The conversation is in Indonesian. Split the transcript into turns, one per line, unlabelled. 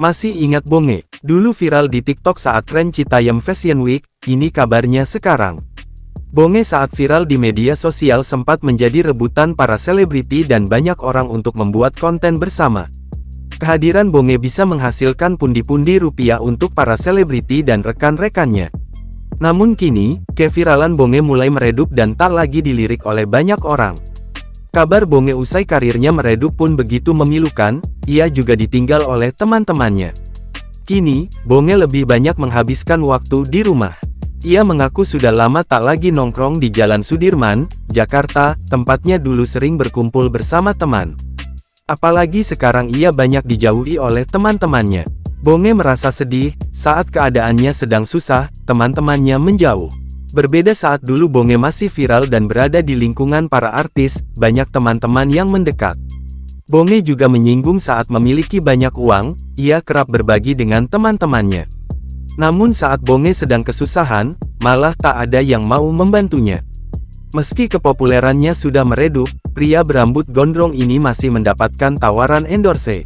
Masih ingat Bonge? Dulu viral di TikTok saat tren Citayam Fashion Week, ini kabarnya sekarang. Bonge saat viral di media sosial sempat menjadi rebutan para selebriti dan banyak orang untuk membuat konten bersama. Kehadiran Bonge bisa menghasilkan pundi-pundi rupiah untuk para selebriti dan rekan-rekannya. Namun kini, keviralan Bonge mulai meredup dan tak lagi dilirik oleh banyak orang. Kabar Bonge usai karirnya meredup pun begitu memilukan, ia juga ditinggal oleh teman-temannya. Kini, Bonge lebih banyak menghabiskan waktu di rumah. Ia mengaku sudah lama tak lagi nongkrong di Jalan Sudirman, Jakarta, tempatnya dulu sering berkumpul bersama teman. Apalagi sekarang ia banyak dijauhi oleh teman-temannya. Bonge merasa sedih, saat keadaannya sedang susah, teman-temannya menjauh. Berbeda saat dulu Bonge masih viral dan berada di lingkungan para artis, banyak teman-teman yang mendekat. Bonge juga menyinggung saat memiliki banyak uang, ia kerap berbagi dengan teman-temannya. Namun saat Bonge sedang kesusahan, malah tak ada yang mau membantunya. Meski kepopulerannya sudah meredup, pria berambut gondrong ini masih mendapatkan tawaran endorse.